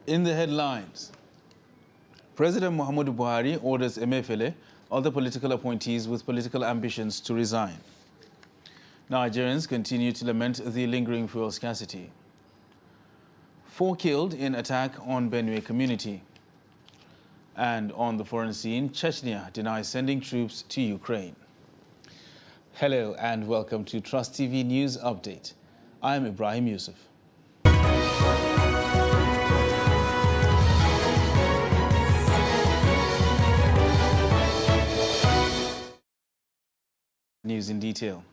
In the headlines, President Muhammadu Buhari orders Emefiele, other political appointees with political ambitions to resign. Nigerians continue to lament the lingering fuel scarcity. 4 killed in attack on Benue community. And on the foreign scene, Chechnya denies sending troops to Ukraine. Hello and welcome to Trust TV News Update. I am Ibrahim Yusuf. News in detail.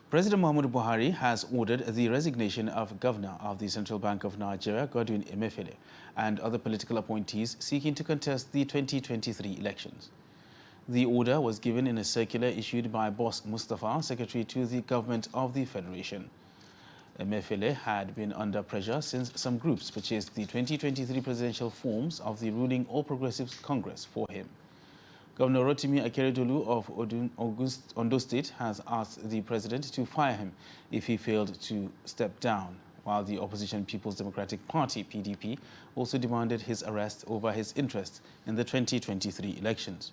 President Muhammadu Buhari has ordered the resignation of Governor of the Central Bank of Nigeria, Godwin Emefiele, and other political appointees seeking to contest the 2023 elections. The order was given in a circular issued by Boss Mustafa, Secretary to the Government of the Federation. Emefiele had been under pressure since some groups purchased the 2023 presidential forms of the ruling All Progressives Congress for him. Governor Rotimi Akeredolu of Ondo State has asked the president to fire him if he failed to step down, while the opposition People's Democratic Party, PDP, also demanded his arrest over his interest in the 2023 elections.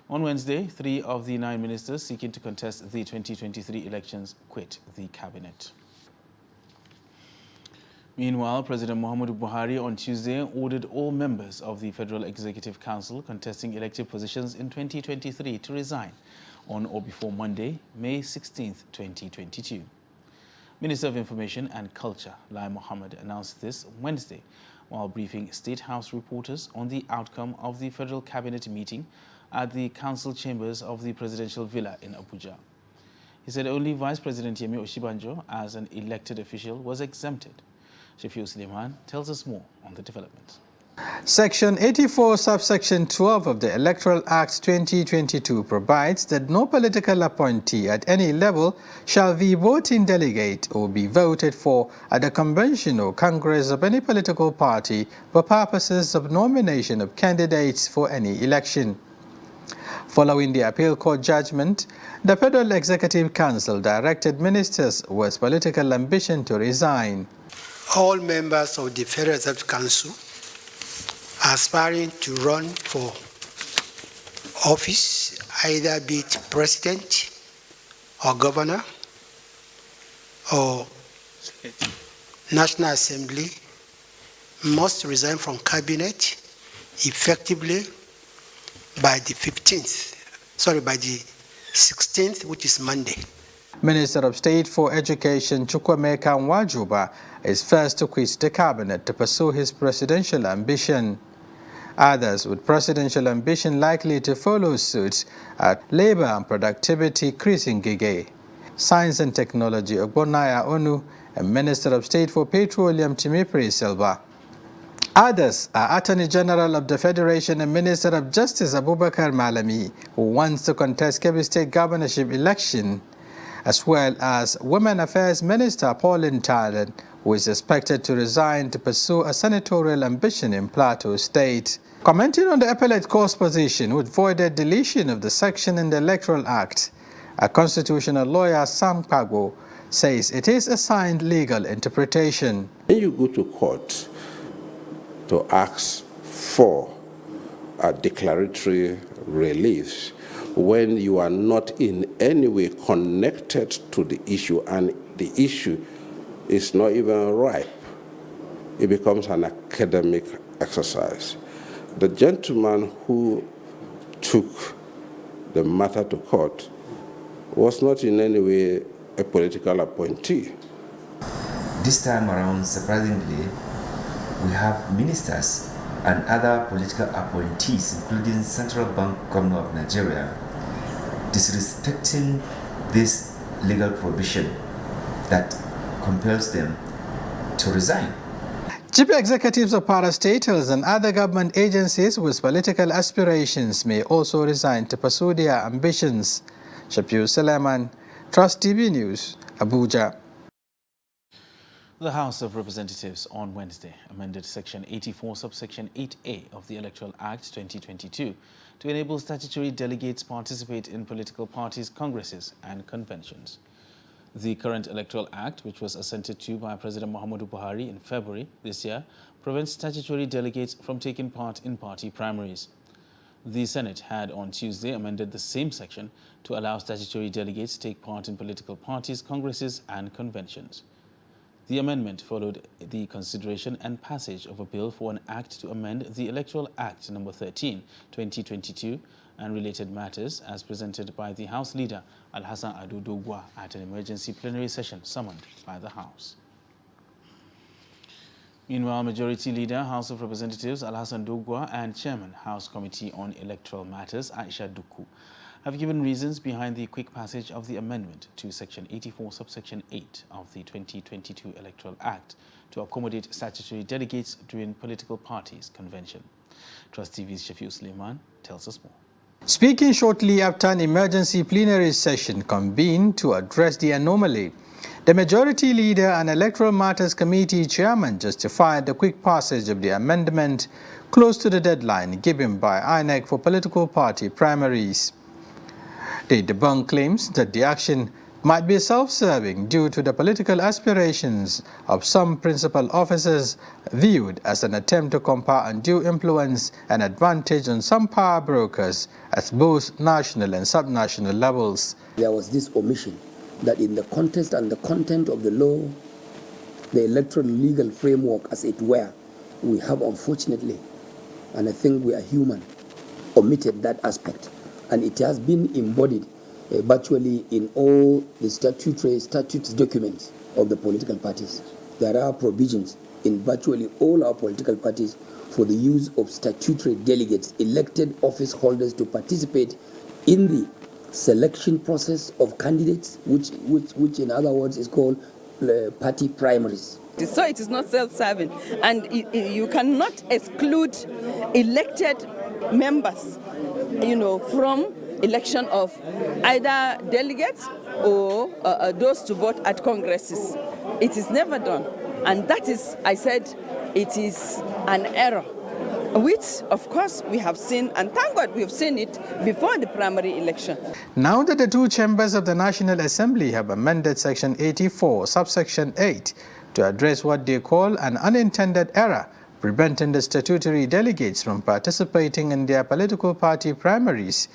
On Wednesday, 3 of the 9 ministers seeking to contest the 2023 elections quit the cabinet. Meanwhile, President Muhammadu Buhari on Tuesday ordered all members of the Federal Executive Council contesting elective positions in 2023 to resign on or before Monday, May 16, 2022. Minister of Information and Culture, Lai Mohammed, announced this Wednesday while briefing State House reporters on the outcome of the Federal Cabinet meeting at the Council chambers of the Presidential Villa in Abuja. He said only Vice President Yemi Oshibanjo, as an elected official, was exempted. Shafiu Suleiman tells us more on the developments. Section 84, subsection 12 of the Electoral Act 2022 provides that no political appointee at any level shall be voting delegate or be voted for at the convention or congress of any political party for purposes of nomination of candidates for any election. Following the appeal court judgment, the Federal Executive Council directed ministers with political ambition to resign. All members of the Federal Executive Council aspiring to run for office, either be it president or governor or National Assembly, must resign from cabinet effectively by the 16th, which is Monday. Minister of State for Education Chukwuemeka Nwajuba is first to quit the cabinet to pursue his presidential ambition. Others with presidential ambition likely to follow suit are Labor and Productivity Chris Ngige, Science and Technology Ogbonnaya Onu, and Minister of State for Petroleum Timipri Silva. Others are Attorney General of the Federation and Minister of Justice Abubakar Malami, who wants to contest Kebbi State governorship election, as well as Women Affairs Minister Pauline Talent, who is expected to resign to pursue a senatorial ambition in Plateau State. Commenting on the appellate court's position which voided deletion of the section in the Electoral Act, a constitutional lawyer, Sam Kagbo, says it is a sound legal interpretation. When you go to court to ask for a declaratory relief, when you are not in any way connected to the issue and the issue is not even ripe, it becomes an academic exercise. The gentleman who took the matter to court was not in any way a political appointee. This time around, surprisingly, we have ministers and other political appointees, including Central Bank Governor of Nigeria, disrespecting this legal provision that compels them to resign. Chief executives of parastatals and other government agencies with political aspirations may also resign to pursue their ambitions. Shafiu Suleiman, Trust TV News, Abuja. The House of Representatives on Wednesday amended Section 84, subsection 8A of the Electoral Act 2022 to enable statutory delegates participate in political parties, congresses and conventions. The current Electoral Act, which was assented to by President Muhammadu Buhari in February this year, prevents statutory delegates from taking part in party primaries. The Senate had on Tuesday amended the same section to allow statutory delegates to take part in political parties, congresses and conventions. The amendment followed the consideration and passage of a bill for an act to amend the Electoral Act No. 13, 2022 and related matters as presented by the House Leader Alhassan Ado Doguwa at an emergency plenary session summoned by the House. Meanwhile, Majority Leader, House of Representatives Alhassan Doguwa and Chairman, House Committee on Electoral Matters Aisha Duku have given reasons behind the quick passage of the amendment to Section 84, subsection 8 of the 2022 Electoral Act to accommodate statutory delegates during political parties' convention. Trust TV's Shafiu Suleiman tells us more. Speaking shortly after an emergency plenary session convened to address the anomaly, the Majority Leader and Electoral Matters Committee Chairman justified the quick passage of the amendment close to the deadline given by INEC for political party primaries. They debunked claims that the action might be self-serving due to the political aspirations of some principal officers viewed as an attempt to confer undue influence and advantage on some power brokers at both national and subnational levels. There was this omission that in the context and the content of the law, the electoral legal framework as it were, we have unfortunately, and I think we are human, omitted that aspect. And it has been embodied virtually in all the statutes documents of the political parties. There are provisions in virtually all our political parties for the use of statutory delegates, elected office holders, to participate in the selection process of candidates, which in other words is called party primaries. So it is not self-serving, and you cannot exclude elected members, from election of either delegates or those to vote at congresses. It is never done, and that is, I said, it is an error, which of course we have seen, and thank God we have seen it before the primary election. Now that the two chambers of the National Assembly have amended Section 84, subsection 8 to address what they call an unintended error preventing the statutory delegates from participating in their political party primaries,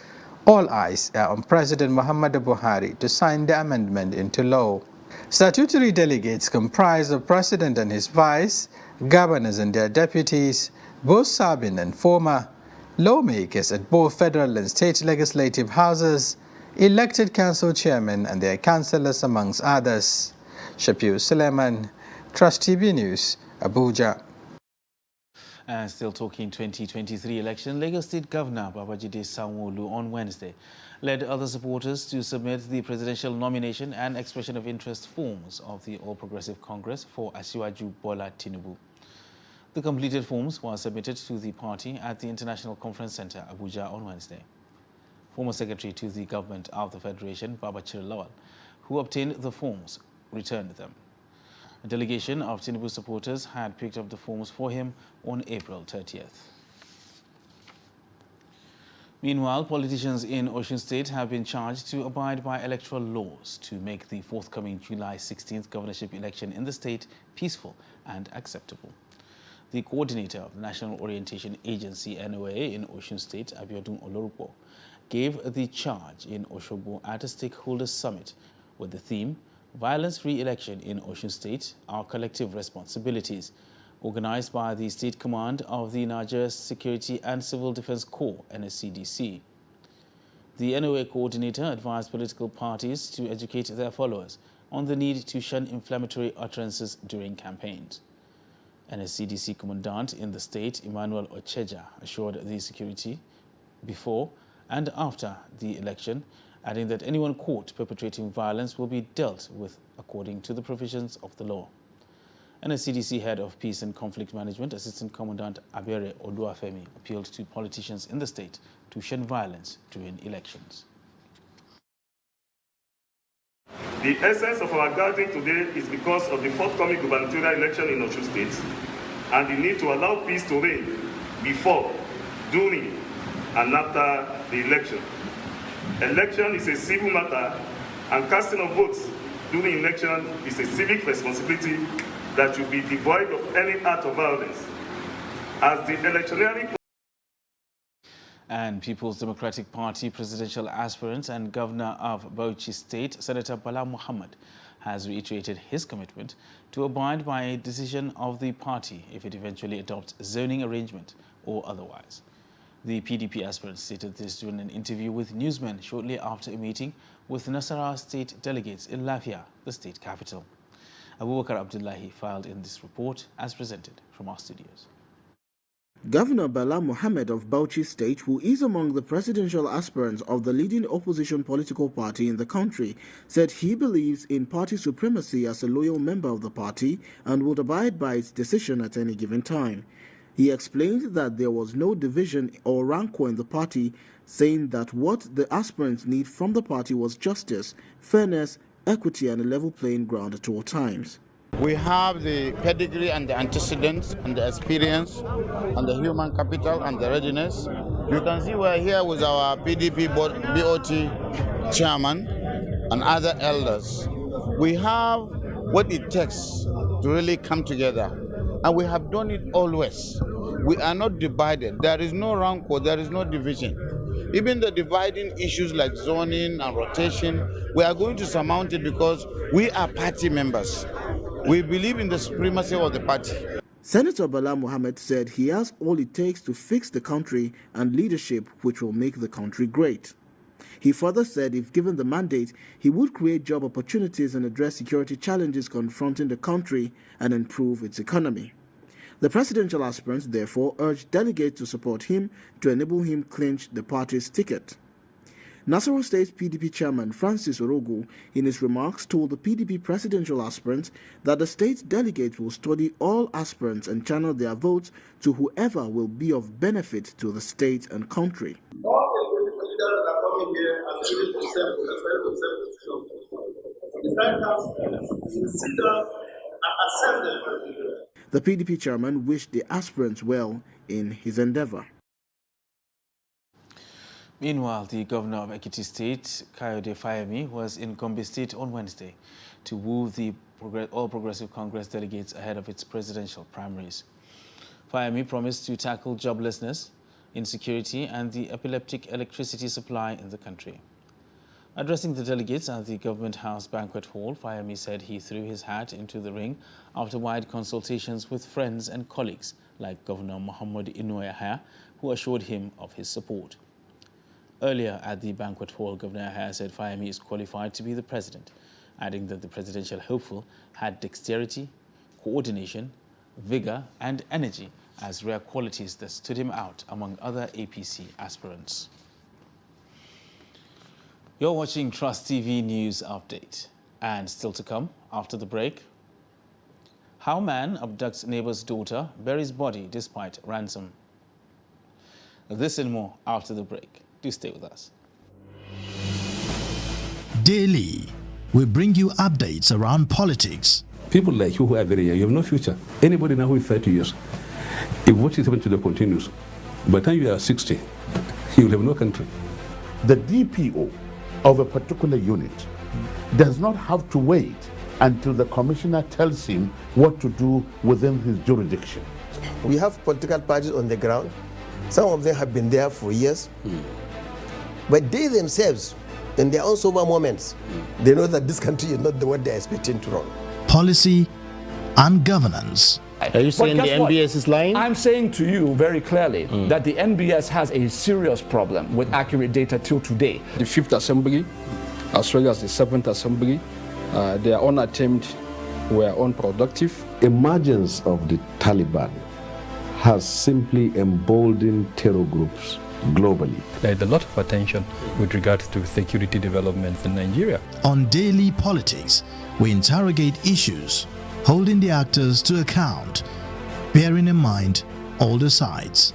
all eyes are on President Muhammadu Buhari to sign the amendment into law. Statutory delegates comprise the President and his vice, governors and their deputies, both serving and former, lawmakers at both federal and state legislative houses, elected council chairmen and their councillors, amongst others. Shafiu Suleiman, Trust TV News, Abuja. And still talking 2023 election, Lagos State Governor Babajide Sanwo-Olu on Wednesday led other supporters to submit the presidential nomination and expression of interest forms of the All Progressive Congress for Asiwaju Bola Tinubu. The completed forms were submitted to the party at the International Conference Center, Abuja, on Wednesday. Former Secretary to the Government of the Federation, Babachir Lawal, who obtained the forms, returned them. A delegation of Tinubu supporters had picked up the forms for him on April 30th. Meanwhile, politicians in Osun State have been charged to abide by electoral laws to make the forthcoming July 16th governorship election in the state peaceful and acceptable. The coordinator of the National Orientation Agency, NOA, in Osun State, Abiodun Olorupo, gave the charge in Osogbo at a stakeholders summit with the theme, Violence-Free Election in Osun State, Our Collective Responsibilities, organized by the State Command of the Nigeria Security and Civil Defense Corps, NSCDC. The NOA coordinator advised political parties to educate their followers on the need to shun inflammatory utterances during campaigns. NSCDC Commandant in the state, Emmanuel Ocheja, assured the security before and after the election, adding that anyone caught perpetrating violence will be dealt with according to the provisions of the law. NSCDC Head of Peace and Conflict Management, Assistant Commandant Abere Oduafemi, appealed to politicians in the state to shun violence during elections. The essence of our gathering today is because of the forthcoming gubernatorial election in Osun State and the need to allow peace to reign before, during, and after the election. Election is a civil matter, and casting of votes during election is a civic responsibility that should be devoid of any act of violence. As the electioneering And People's Democratic Party presidential aspirant and governor of Bauchi State, Senator Bala Mohammed, has reiterated his commitment to abide by a decision of the party if it eventually adopts zoning arrangement or otherwise. The PDP aspirant stated this during an interview with newsmen shortly after a meeting with Nasarawa state delegates in Lafia, the state capital. Abubakar Abdullahi filed in this report as presented from our studios. Governor Bala Mohammed of Bauchi State, who is among the presidential aspirants of the leading opposition political party in the country, said he believes in party supremacy as a loyal member of the party and would abide by its decision at any given time. He explained that there was no division or rancor in the party, saying that what the aspirants need from the party was justice, fairness, equity and a level playing ground at all times. We have the pedigree and the antecedents and the experience and the human capital and the readiness. You can see we're here with our PDP BOT chairman and other elders. We have what it takes to really come together, and we have done it always. We are not divided. There is no rancor, there is no division. Even the dividing issues like zoning and rotation, we are going to surmount it because we are party members. We believe in the supremacy of the party. Senator Bala Mohammed said he has all it takes to fix the country and leadership which will make the country great. He further said if given the mandate, he would create job opportunities and address security challenges confronting the country and improve its economy. The presidential aspirant therefore urged delegates to support him to enable him clinch the party's ticket. Nasarawa State PDP chairman Francis Orogu, in his remarks, told the PDP presidential aspirant that the state delegates will study all aspirants and channel their votes to whoever will be of benefit to the state and country. All the political leaders that are coming here are really to sit down and accept them. The PDP chairman wished the aspirants well in his endeavor. Meanwhile, the governor of Ekiti State, Kayode Fayemi, was in Gombe State on Wednesday to woo the All Progressive Congress delegates ahead of its presidential primaries. Fayemi promised to tackle joblessness, insecurity and the epileptic electricity supply in the country. Addressing the delegates at the Government House Banquet Hall, Fayemi said he threw his hat into the ring after wide consultations with friends and colleagues like Governor Muhammad Inuwa Yahaya, who assured him of his support. Earlier at the banquet hall, Governor Yahaya said Fayemi is qualified to be the president, adding that the presidential hopeful had dexterity, coordination, vigor and energy as rare qualities that stood him out among other APC aspirants. You're watching Trust TV News Update. And still to come after the break, how man abducts neighbor's daughter, buries body despite ransom. This and more after the break. Do stay with us. Daily, we bring you updates around politics. People like you who are very young, you have no future. Anybody now who is 30 years, if what is happening to them continues, by the time you are 60, you will have no country. The DPO of a particular unit does not have to wait until the commissioner tells him what to do within his jurisdiction. We have political parties on the ground. Some of them have been there for years. But they themselves, in their own sober moments, they know that this country is not the one they're expecting to run. Policy and governance. Are you saying the NBS is lying? I'm saying to you very clearly that the NBS has a serious problem with accurate data till today. The 5th Assembly, as well as the 7th Assembly, their own attempt were unproductive. Emergence of the Taliban has simply emboldened terror groups globally. There is a lot of attention with regards to security developments in Nigeria. On Daily Politics, we interrogate issues, holding the actors to account, bearing in mind all the sides.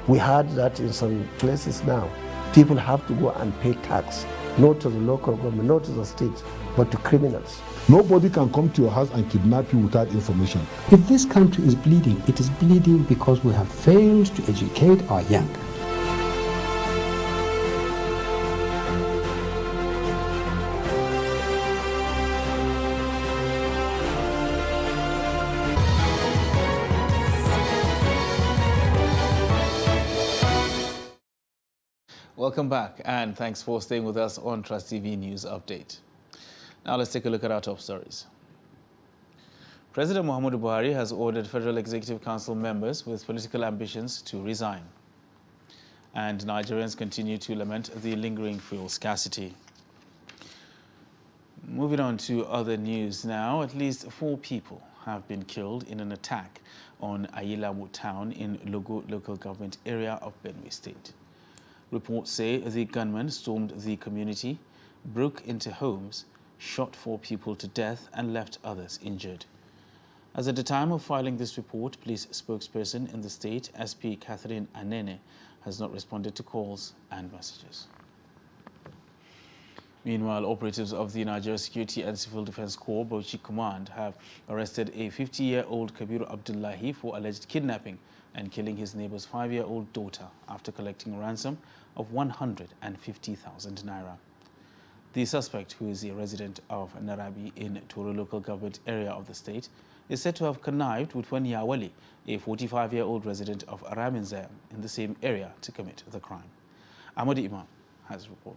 We heard that in some places now, people have to go and pay tax, not to the local government, not to the state, but to criminals. Nobody can come to your house and kidnap you without information. If this country is bleeding, it is bleeding because we have failed to educate our young. Welcome back, and thanks for staying with us on Trust TV News Update. Now let's take a look at our top stories. President Muhammadu Buhari has ordered Federal Executive Council members with political ambitions to resign. And Nigerians continue to lament the lingering fuel scarcity. Moving on to other news now, at least 4 people have been killed in an attack on Ayilamu town in Logo local government area of Benue State. Reports say the gunmen stormed the community, broke into homes, shot 4 people to death and left others injured. As at the time of filing this report, police spokesperson in the state, SP Catherine Anene, has not responded to calls and messages. Meanwhile, operatives of the Nigeria Security and Civil Defense Corps, Bauchi Command, have arrested a 50-year-old Kabiru Abdullahi for alleged kidnapping and killing his neighbor's 5-year-old daughter after collecting a ransom of 150,000 naira. The suspect, who is a resident of Narabi in Toro local government area of the state, is said to have connived with Wen Yawali, a 45-year-old resident of Araminzayam in the same area, to commit the crime. Ahmadi Imam has a report.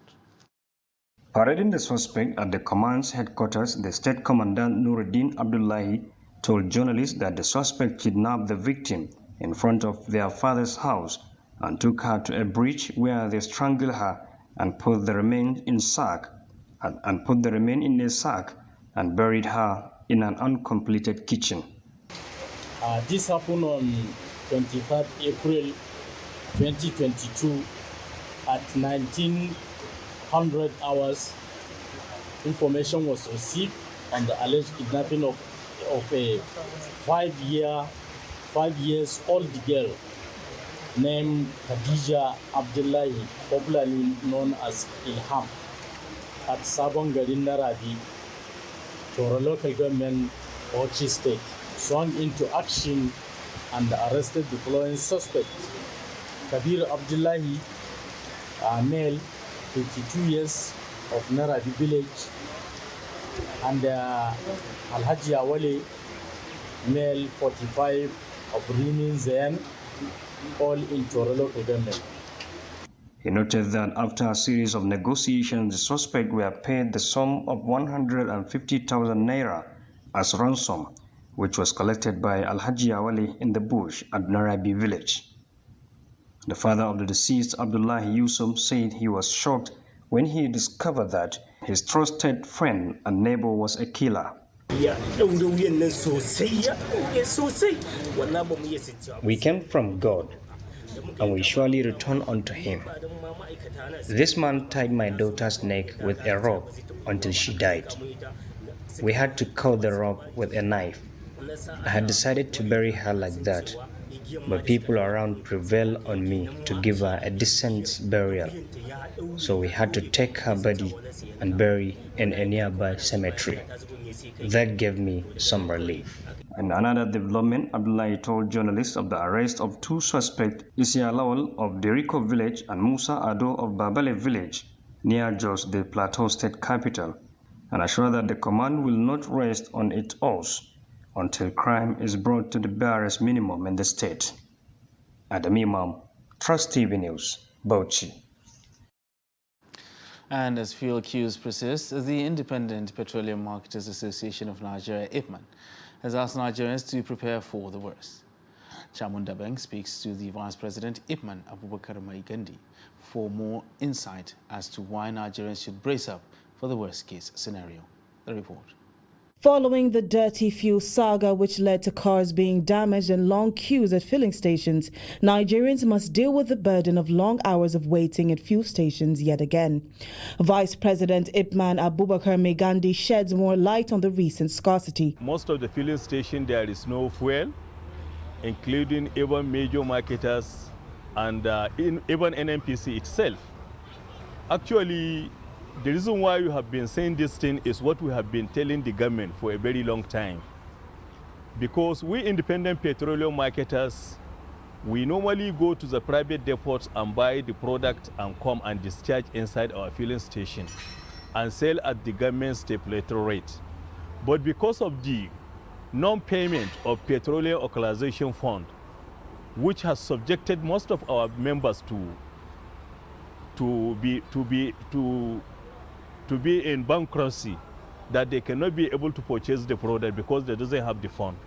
Parading the suspect at the command's headquarters, the state commandant Nuruddin Abdullahi told journalists that the suspect kidnapped the victim in front of their father's house and took her to a bridge where they strangled her and put the remains in a sack and buried her in an uncompleted kitchen. This happened on 23rd April 2022 at 1900 hours. Information was received on the alleged kidnapping of a 5 years old girl named Khadija Abdullahi, popularly known as Ilham, at Sabon Garin Narabi, Toro local government, Bauchi State, swung into action and arrested the following suspects: Kabir Abdullahi, male, 52 years, of Narabi village, and Alhaji Awale, male, 45, of Rimin Zayan, all in Toro local government. He noted that after a series of negotiations, the suspects were paid the sum of 150,000 naira as ransom, which was collected by Alhaji Awali in the bush at Narabi village. The father of the deceased, Abdullahi Yusuf, said he was shocked when he discovered that his trusted friend and neighbor was a killer. We came from God, and we surely return unto him. This man tied my daughter's neck with a rope until she died. We had to cut the rope with a knife. I had decided to bury her like that, but people around prevailed on me to give her a decent burial. So we had to take her body and bury in a nearby cemetery. That gave me some relief. In another development, Abdullahi told journalists of the arrest of 2 suspects, Isia Lawal of Deriko village and Musa Ado of Babale village, near Jos, the Plateau state capital, and assured that the command will not rest on its oars until crime is brought to the barest minimum in the state. Adam Imam, Trust TV News, Bauchi. And as fuel queues persist, the Independent Petroleum Marketers Association of Nigeria, IPMAN, has asked Nigerians to prepare for the worst. Chamunda Beng speaks to the Vice President, IPMAN, Abubakar Maigandi, for more insight as to why Nigerians should brace up for the worst-case scenario. The report. Following the dirty fuel saga, which led to cars being damaged and long queues at filling stations, Nigerians must deal with the burden of long hours of waiting at fuel stations yet again. Vice President Ipman Abubakar Megandi sheds more light on the recent scarcity. Most of the filling stations, there is no fuel, including even major marketers and even NNPC itself. Actually, the reason why we have been saying this thing is what we have been telling the government for a very long time. Because we independent petroleum marketers, we normally go to the private depots and buy the product and come and discharge inside our filling station and sell at the government stipulated rate. But because of the non-payment of Petroleum Equalization Fund, which has subjected most of our members to to be in bankruptcy, that they cannot be able to purchase the product because they doesn't have the fund.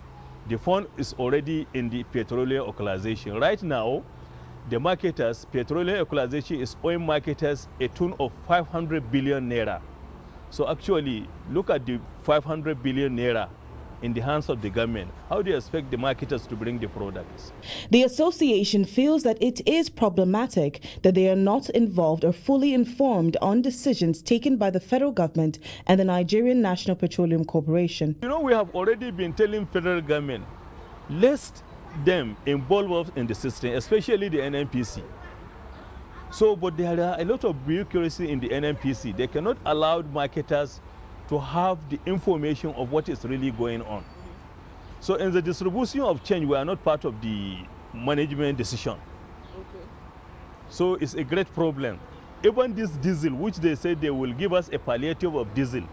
The fund is already in the petroleum equalization. Right now, the marketers, petroleum equalization is owing marketers a tune of 500 billion naira. So actually, look at the 500 billion naira in the hands of the government. How do you expect the marketers to bring the products? The association feels that it is problematic that they are not involved or fully informed on decisions taken by the federal government and the Nigerian National Petroleum Corporation. You know, we have already been telling federal government, let them involve us in the system, especially the NNPC. So, but there are a lot of bureaucracy in the NNPC. They cannot allow marketers to have the information of what is really going on. So in the distribution of change, we are not part of the management decision. Okay. So it's a great problem. Even this diesel, which they say they will give us a palliative of diesel,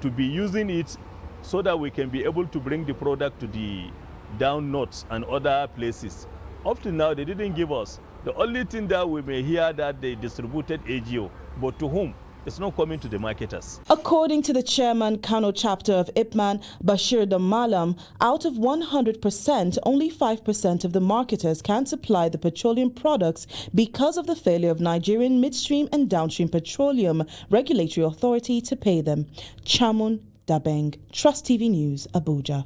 to be using it so that we can be able to bring the product to the down north and other places. Up to now, they didn't give us. The only thing that we may hear that they distributed AGO, but to whom? It's not coming to the marketers. According to the chairman, Kano chapter of IPMAN, Bashir Damalam, out of 100%, only 5% of the marketers can supply the petroleum products because of the failure of Nigerian midstream and downstream petroleum regulatory authority to pay them. Chamun Dabeng, Trust TV News, Abuja.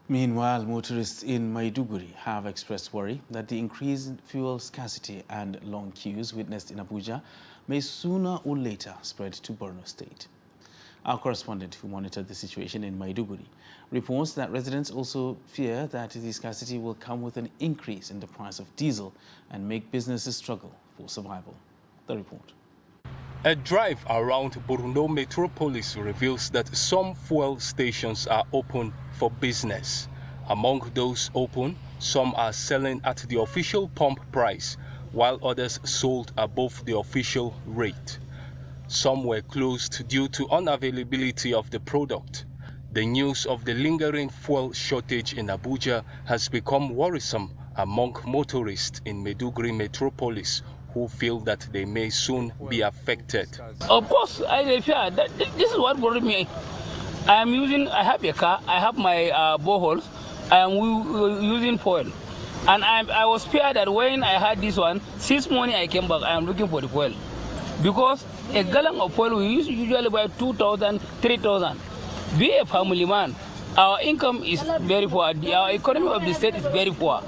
Meanwhile, motorists in Maiduguri have expressed worry that the increased fuel scarcity and long queues witnessed in Abuja may sooner or later spread to Borno State. Our correspondent who monitored the situation in Maiduguri reports that residents also fear that the scarcity will come with an increase in the price of diesel and make businesses struggle for survival. The report. A drive around Borno Metropolis reveals that some fuel stations are open for business. Among those open, some are selling at the official pump price, while others sold above the official rate. Some were closed due to unavailability of the product. The news of the lingering fuel shortage in Abuja has become worrisome among motorists in Maiduguri Metropolis, who feel that they may soon be affected. Of course, I fear that this is what worries me. I have a car, I have my boreholes, I am using fuel. And I was feared that when I had this one, since morning I came back, I am looking for the fuel. Because a gallon of fuel, we usually buy 2,000, 3,000. Be a family man, our income is very poor. Our economy of the state is very poor.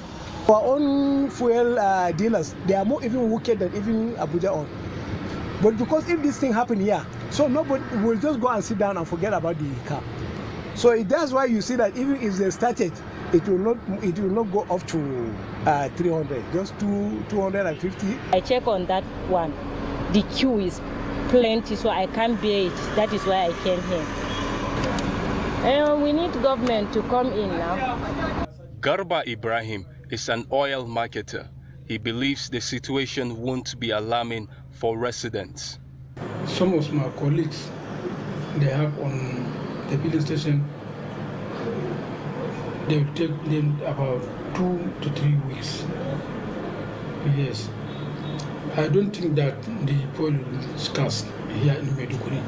Our own fuel dealers, they are more even wicked than even Abuja on. But because if this thing happen here, so nobody will just go and sit down and forget about the car. So that's why you see that even if they started, it will not go up to 300, just 250. I check on that one. The queue is plenty, so I can't bear it. That is why I came here. We need government to come in now. Garba Ibrahim is an oil marketer. He believes the situation won't be alarming for residents. Some of my colleagues, they have on the filling station, they will take them about 2 to 3 weeks. Yes. I don't think that the fuel is scarce here in Maiduguri.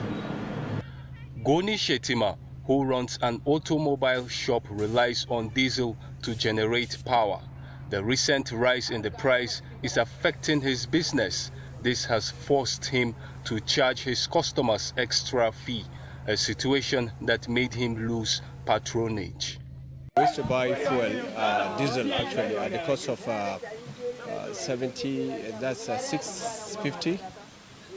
Goni Shetima, who runs an automobile shop, relies on diesel to generate power. The recent rise in the price is affecting his business. This has forced him to charge his customers extra fee, a situation that made him lose patronage. We used to buy fuel, diesel actually, at the cost of 650,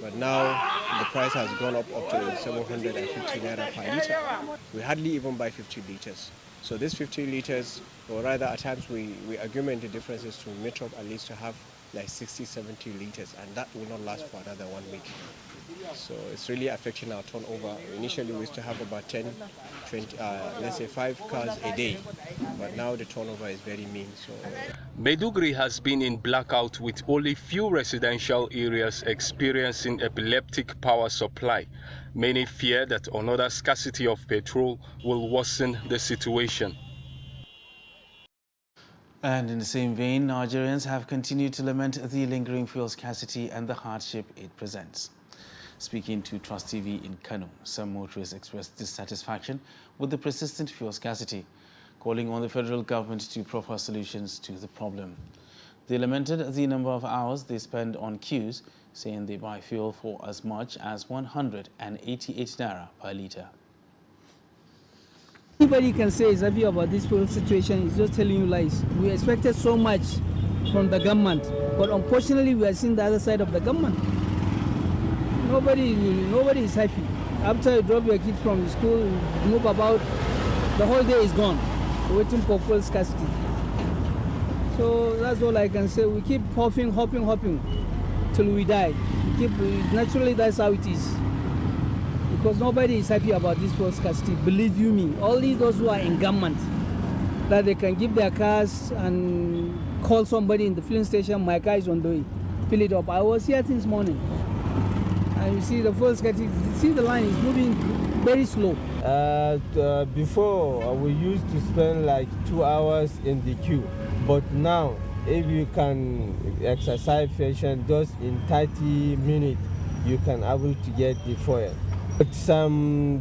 but now the price has gone up to 750 naira per liter. We hardly even buy 50 liters. So this 50 liters, or rather at times we argument the differences to meet up at least to have like 60, 70 liters, and that will not last for another 1 week. So it's really affecting our turnover. Initially we used to have about 10, 20, let's say 5 cars a day, but now the turnover is very mean. So Maiduguri has been in blackout with only few residential areas experiencing epileptic power supply. Many fear that another scarcity of petrol will worsen the situation. And in the same vein, Nigerians have continued to lament the lingering fuel scarcity and the hardship it presents. Speaking to Trust TV in Kano, some motorists expressed dissatisfaction with the persistent fuel scarcity, calling on the federal government to proffer solutions to the problem. They lamented the number of hours they spend on queues, saying they buy fuel for as much as 188 naira per litre. Anybody can say is happy about this whole situation is just telling you lies. We expected so much from the government, but unfortunately we are seeing the other side of the government. Nobody is happy. After you drop your kids from the school, move about, the whole day is gone, waiting for fuel scarcity. So that's all I can say. We keep hoping till we die. Naturally that's how it is. Because nobody is happy about this fuel scarcity. Believe you me, only those who are in government, that they can give their cars and call somebody in the filling station, my car is on the way, fill it up. I was here since morning. And you see the fuel scarcity, you see the line is moving very slow. Before, we used to spend like 2 hours in the queue. But now, if you can exercise patience, just in 30 minutes, you can able to get the fuel. But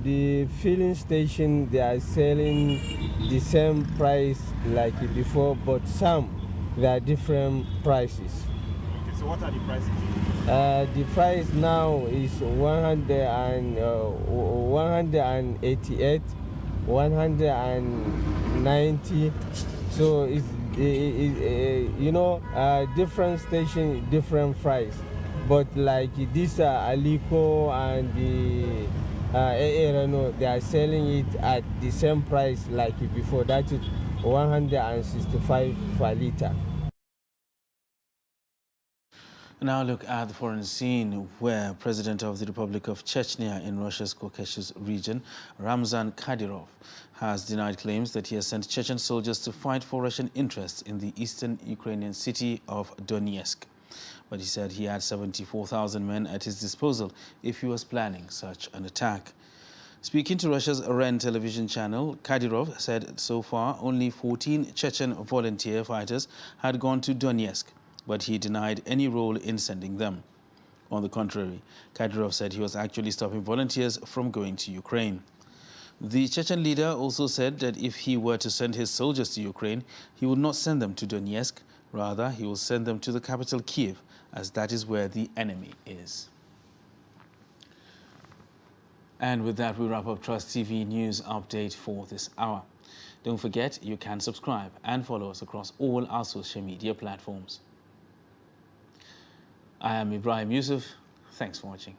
the filling station, they are selling the same price like before, but some, there are different prices. Okay, so what are the prices? The price now is 188, 190. So it's different station, different price. But like this Aliko and the Renault, they are selling it at the same price like before. That is 165 per litre. Now look at the foreign scene, where President of the Republic of Chechnya in Russia's Caucasus region, Ramzan Kadyrov, has denied claims that he has sent Chechen soldiers to fight for Russian interests in the eastern Ukrainian city of Donetsk. But he said he had 74,000 men at his disposal if he was planning such an attack. Speaking to Russia's REN television channel, Kadyrov said so far only 14 Chechen volunteer fighters had gone to Donetsk, but he denied any role in sending them. On the contrary, Kadyrov said he was actually stopping volunteers from going to Ukraine. The Chechen leader also said that if he were to send his soldiers to Ukraine, he would not send them to Donetsk. Rather, he will send them to the capital, Kiev, as that is where the enemy is. And with that, we wrap up Trust TV News Update for this hour. Don't forget, you can subscribe and follow us across all our social media platforms. I am Ibrahim Yusuf. Thanks for watching.